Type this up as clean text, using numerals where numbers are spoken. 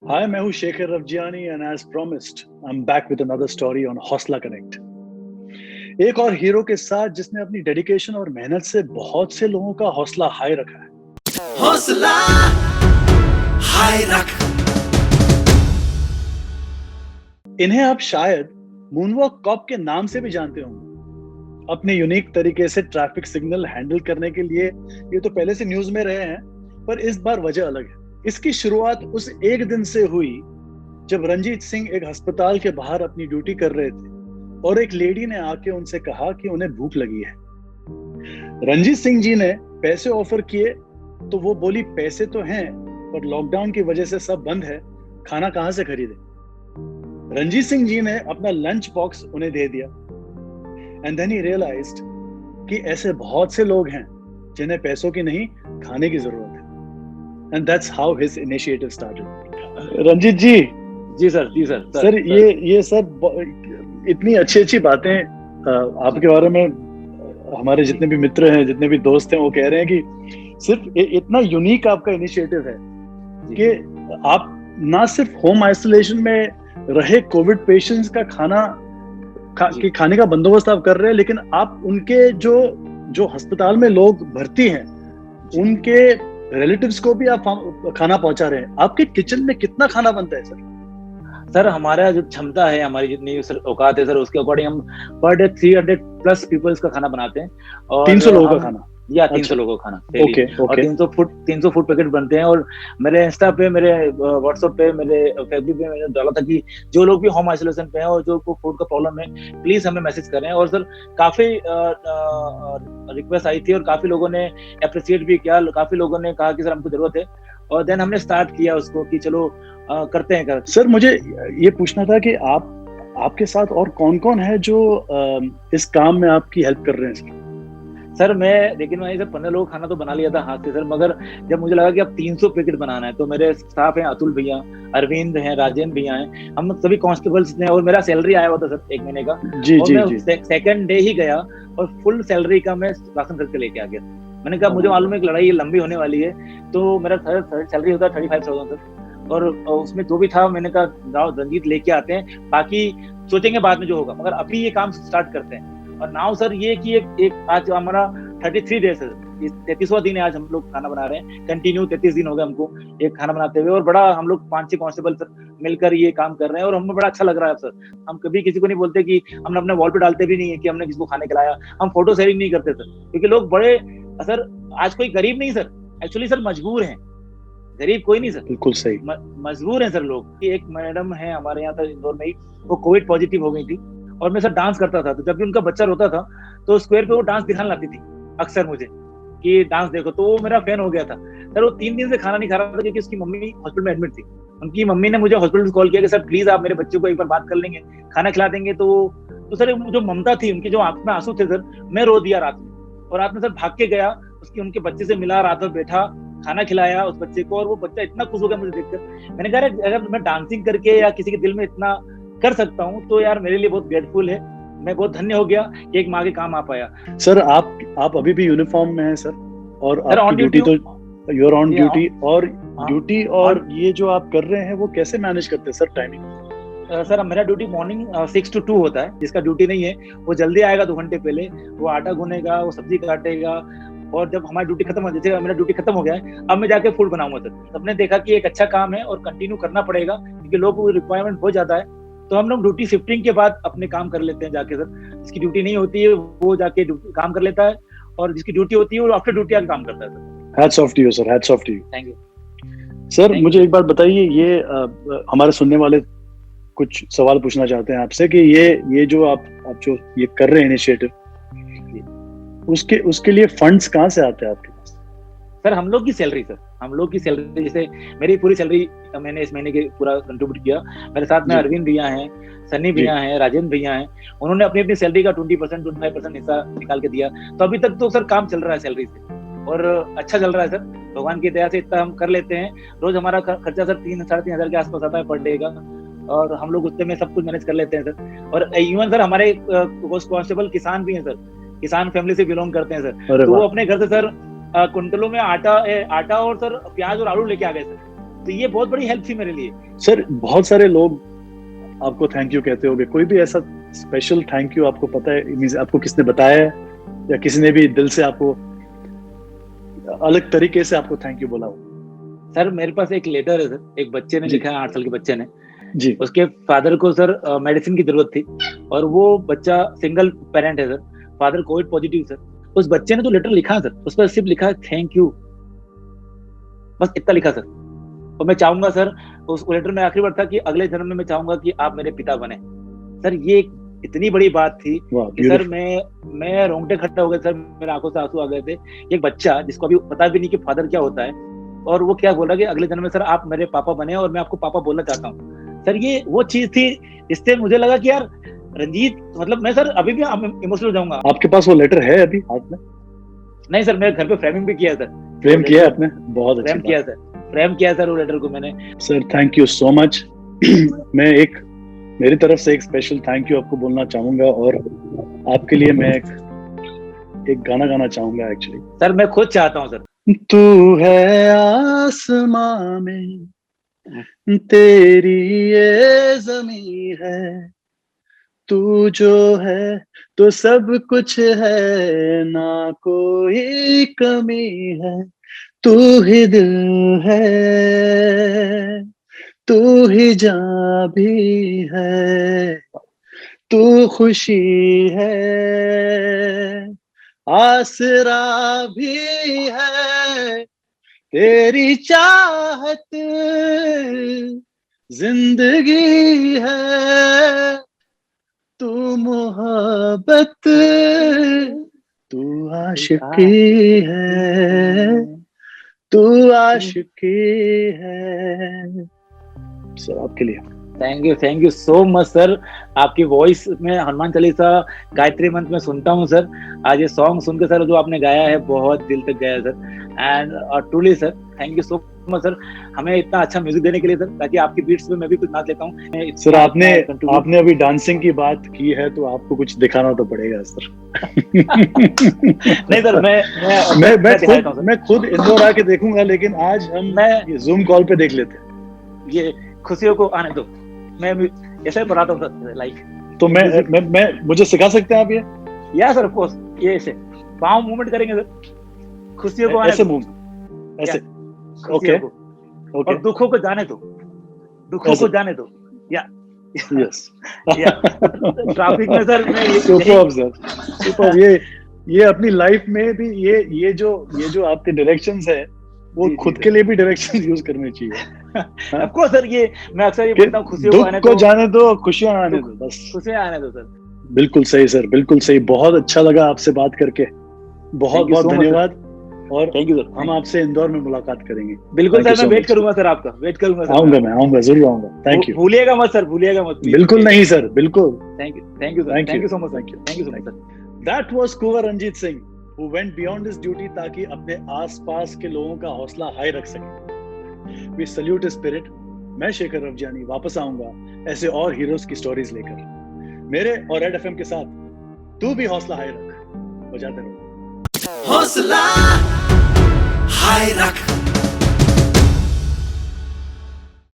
Hi, मैं हूँ Shekhar रफजियानी and as promised, I'm back with another story on हौसला connect. एक और हीरो के साथ जिसने अपनी डेडिकेशन और मेहनत से बहुत से लोगों का हौसला हाई रखा है। हौसला हाय रख। इन्हें आप शायद मूनवॉक कॉप के नाम से भी जानते होंगे। अपने यूनिक तरीके से ट्रैफिक सिग्नल हैंडल करने के लिए ये तो पहले से न्यूज में रहे हैं, पर इस बार वजह अलग है। इसकी शुरुआत उस एक दिन से हुई जब रंजीत सिंह एक अस्पताल के बाहर अपनी ड्यूटी कर रहे थे और एक लेडी ने आके उनसे कहा कि उन्हें भूख लगी है। रंजीत सिंह जी ने पैसे ऑफर किए तो वो बोली पैसे तो हैं, पर लॉकडाउन की वजह से सब बंद है, खाना कहाँ से खरीदे। रंजीत सिंह जी ने अपना लंच बॉक्स उन्हें दे दिया एंड देन ही रियलाइज्ड कि ऐसे बहुत से लोग हैं जिन्हें पैसों की नहीं, खाने की जरूरत है। And that's how his initiative started. Ranjit ji. जी सर। सर ये सब इतनी अच्छी बातें आपके बारे में हमारे जितने भी मित्र हैं, जितने भी दोस्त हैं, वो कह रहे हैं कि सिर्फ इतना यूनिक आपका इनिशिएटिव है कि आप ना सिर्फ होम आइसोलेशन में रहे कोविड पेशेंट्स का खाने का बंदोबस्त आप कर रहे हैं, लेकिन आप उनके जो अस्पताल में लोग भर्ती हैं उनके रिलेटिव्स को भी आप खाना पहुंचा रहे हैं। आपके किचन में कितना खाना बनता है सर? हमारा जो क्षमता है, हमारी जितनी औकात है सर, उसके अकॉर्डिंग हम पर डे 300 प्लस पीपल्स का खाना बनाते हैं। और 300 लोगों का खाना या 300 लोगों का खाना ओके। और 300 फूड पैकेट बनते हैं। और मेरे इंस्टा पे, मेरे व्हाट्सएप पे, मेरे फेसबुक पे मैंने डाला था कि जो लोग भी होम आइसोलेशन पे हैं और जो को फूड का प्रॉब्लम है, प्लीज हमें मैसेज करें। और सर काफी रिक्वेस्ट आई थी और काफी लोगों ने अप्रिशिएट भी किया, काफी लोगों ने कहा कि सर हमको जरूरत है, और देन हमने स्टार्ट किया उसको कि चलो करते हैं। सर मुझे ये पूछना था कि आपके साथ और कौन है जो इस काम में आपकी हेल्प कर रहे हैं सर? लेकिन मैंने 15 लोगों खाना तो बना लिया था हाथ से सर, मगर जब मुझे लगा कि अब 300 पैकेट बनाना है तो मेरे स्टाफ हैं, अतुल भैया, अरविंद हैं, राजेंद्र भैया हैं, हम सभी कांस्टेबल्स ने, और मेरा सैलरी आया हुआ था सर 1 महीने का। मैं सेकंड डे ही गया और फुल सैलरी का मैं राशन खरीद के लेके आ गया। मैंने कहा मुझे मालूम है कि लड़ाई लंबी होने वाली है, तो मेरा सैलरी होता 35,000 सर, और उसमें जो भी था मैंने कहा रंजीत लेके आते हैं, बाकी सोचेंगे बाद में जो होगा, मगर अभी ये काम स्टार्ट करते हैं। और नाउ सर ये कि एक आज हमारा 33 डेज है, 33वां दिन है आज हम लोग खाना बना रहे हैं, कंटिन्यू 33 दिन हो गए हमको एक खाना बनाते हुए, और बड़ा हम लोग 5-6 कांस्टेबल सर मिलकर ये काम कर रहे हैं और हमें बड़ा अच्छा लग रहा है सर। हम कभी किसी को नहीं बोलते कि हमने अपने वॉल पे डालते भी नहीं है कि हमने किसी को खाने खिलाया, हम फोटो शेयरिंग नहीं करते सर, क्योंकि लोग बड़े सर, आज कोई गरीब नहीं सर, एक्चुअली सर मजबूर है, गरीब कोई नहीं सर, बिल्कुल सही, मजबूर है सर लोग। एक मैडम है हमारे यहाँ था इंदौर में ही, वो कोविड पॉजिटिव हो गई थी, और मैं सर डांस करता था, तो जब भी उनका बच्चा रोता था तो स्क्वायर पे वो डांस दिखाने लाती थी अक्सर मुझे कि डांस देखो, तो वो मेरा फैन हो गया था सर। वो 3 दिन से खाना नहीं खा रहा था क्योंकि उसकी मम्मी हॉस्पिटल में एडमिट थी। उनकी मम्मी ने मुझे हॉस्पिटल से कॉल किया कि सर प्लीज आप मेरे बच्चे को एक बार बात कर लेंगे, खाना खिला देंगे। तो सर जो ममता थी उनकी, जो आंख में आंसू थे सर, मैं रो दिया रात में, और रात में सर भाग के गया उनके बच्चे से मिला, रात भर बैठा, खाना खिलाया उस बच्चे को, और वो बच्चा इतना खुश हो गया मुझे देखकर। मैंने कहा अगर मैं डांसिंग करके या किसी के दिल में इतना कर सकता हूँ तो यार मेरे लिए बहुत ग्रेटफुल है, मैं बहुत धन्य हो गया कि एक माँ के काम आ पाया। सर आप अभी भी यूनिफॉर्म में हैं सर, और आपकी ड्यूटी तो यूर ऑन ड्यूटी, और ड्यूटी और ये जो आप कर रहे हैं वो कैसे मैनेज करते हैं सर टाइमिंग? सर मेरा ड्यूटी मॉर्निंग 6 to 2 होता है। जिसका ड्यूटी नहीं है वो जल्दी आएगा 2 घंटे पहले, वो आटा गूनेगा, वो सब्जी काटेगा, और जब हमारी ड्यूटी खत्म हो, जैसे मेरा ड्यूटी खत्म हो गया है, अब मैं जाके फूड बनाऊंगा सर। सबने देखा कि एक अच्छा काम है और कंटिन्यू करना पड़ेगा क्योंकि लोगों को रिक्वायरमेंट बहुत ज्यादा है, तो हम लोग ड्यूटी शिफ्टिंग के बाद अपने काम कर लेते हैं जाके सर। जिसकी ड्यूटी नहीं होती है वो जाके काम कर लेता है, और जिसकी ड्यूटी होती है वो आफ्टर ड्यूटी आके काम करता है sir. Hats off to you sir, hats off to you. Thank you sir. मुझे एक बात बताइए, ये हमारे सुनने वाले कुछ सवाल पूछना चाहते हैं आपसे कि ये जो आप जो ये कर रहे हैं इनिशिएटिव, उसके लिए फंड्स कहाँ से आते हैं आपके पास? सर हम लोग की सैलरी सर, हम लोग की सैलरी, जैसे मेरी पूरी सैलरी मैंने इस महीने के पूरा कंट्रीब्यूट किया। मेरे साथ में अरविंद भैया हैं, सन्नी भैया हैं, राजेंद्र भैया हैं, उन्होंने अपनी अपनी सैलरी का 20% 25% हिस्सा निकाल के दिया। तो अभी तक तो सर काम चल रहा है सैलरी से, और अच्छा चल रहा है सर, भगवान की दया से इतना हम कर लेते हैं। रोज हमारा खर्चा सर 3-3.5 हजार के आसपास आता है पर डे का, और हम लोग उससे में सब कुछ मैनेज कर लेते हैं सर। और इवन सर हमारे कांस्टेबल किसान भी हैं सर, किसान फैमिली से बिलोंग करते हैं सर, तो वो अपने घर से सर कुंटलों में आटा और सर प्याज और आलू लेके आ गए सर। तो ये बहुत बड़ी हेल्प थी मेरे लिए। सर बहुत सारे लोग आपको थैंक यू कहते होंगे, कोई भी ऐसा स्पेशल थैंक यू आपको पता है, आपको किसने बताया है या किसी ने भी दिल से आपको अलग तरीके से आपको थैंक यू बोला हो? सर मेरे पास एक लेटर है सर, एक बच्चे ने लिखा है, 8 साल के बच्चे ने जी। उसके फादर को सर मेडिसिन की जरूरत थी और वो बच्चा सिंगल पेरेंट है sir, father Covid positive sir. उस बच्चे ने तो लेटर लिखा सर, उस पर सिर्फ लिखा थैंक यू, बस इतना लिखा सर। और मैं चाहूंगा सर, उस लेटर में आखिरी वर्ड था कि अगले जन्म में मैं चाहूंगा कि आप मेरे पिता बने। सर ये इतनी बड़ी बात थी कि सर मैं रोंगटे खट्टा हो गए सर, मेरे आंखों से आंसू आ गए थे। एक बच्चा जिसको अभी पता भी नहीं कि फादर क्या होता है और वो क्या बोल रहा है कि अगले जन्म में सर आप मेरे पापा बने और मैं आपको पापा बोलना चाहता हूँ। सर ये वो चीज थी, इससे मुझे लगा कि यार रंजीत, मतलब मैं सर अभी भी इमोशनल हो जाऊंगा। आपके पास वो लेटर है अभी हाथ में? नहीं सर, मेरे घर पे फ्रेमिंग भी किया सर। फ्रेम किया है आपने? बहुत अच्छा, फ्रेम किया सर वो लेटर को मैंने। Sir thank you so much. मैं मेरी तरफ से एक स्पेशल थैंक यू आपको बोलना चाहूंगा और आपके लिए मैं एक गाना गाना चाहूंगा एक्चुअली। सर मैं खुद चाहता हूँ सर। तू है आसमां में तेरी ये ज़मीं है, तू जो है तो सब कुछ है, ना कोई कमी है, तू ही दिल है, तू ही जान भी है, तू खुशी है, आसरा भी है, तेरी चाहत जिंदगी है, तू मोहब्बत, तू आशिकी है, तू आशिकी है। सर आपके लिए thank you so much sir. आपकी वॉइस में हनुमान चालीसा गायत्री मंत्र में सुनता हूँ सर। आज ये सॉन्ग सुनकर सर जो आपने गाया है बहुत दिल तक गया sir. And truly sir thank you so much sir, हमें इतना अच्छा म्यूजिक देने के लिए सर, ताकि आपकी बीट्स पे मैं भी कुछ नाच लेता हूँ। सर आपने अभी डांसिंग की बात की है तो आपको कुछ दिखाना तो पड़ेगा सर। नहीं सर, मैं खुद इंदौर आके देखूंगा, लेकिन आज हम ये जूम कॉल पे देख लेते हैं। ये खुशियों को आने दो, मैं ऐसे बनाता हूँ सर लाइक। तो मैं मुझे सिखा सकते हैं आप ये? या सर ऑफ कोर्स, ये ऐसे पाँव मूवमेंट करेंगे सर, खुशियों को ऐसे मूव, ऐसे ओके ओके। और दुखों को जाने दो, दुखों को जाने दो। या यस ट्रैफिक में सर सुपर्ब सर, सुपर्ब। ये अपनी लाइफ में भी ये जो आपके डायरेक्शंस है वो खुद के लिए भी डायरेक्शंस यूज करने चाहिए। ऑफ कोर्स सर, ये मैं अक्सर ये बोलता हूँ, खुशियों को आने दो, जाने दो, खुशियां आने दो, बस खुशियां आने दो सर। बिल्कुल सही सर, बिल्कुल सही। बहुत अच्छा लगा आपसे बात करके, बहुत बहुत धन्यवाद। और थैंक यू सर, हम आपसे इंदौर में मुलाकात करेंगे। बिल्कुल सर, मैं वेट करूंगा सर, आपका वेट करूंगा सर। आऊंगा जरूर आऊंगा। Thank you. भूलिएगा मत सर, भूलिएगा मत। बिल्कुल नहीं सर, बिल्कुल। Thank you sir, thank you so much, thank you so much sir. That was Kunwar Ranjit Singh who went beyond his duty ताकि अपने आसपास के लोगों का हौसला हाई रख सके। We salute his spirit। मैं शेखर रवजानी वापस आऊंगा ऐसे और हीरोज की स्टोरीज लेकर, मेरे और रेड एफएम के साथ। तू भी हौसला हाई रख, बजाते रहो। हौसला हाई रख।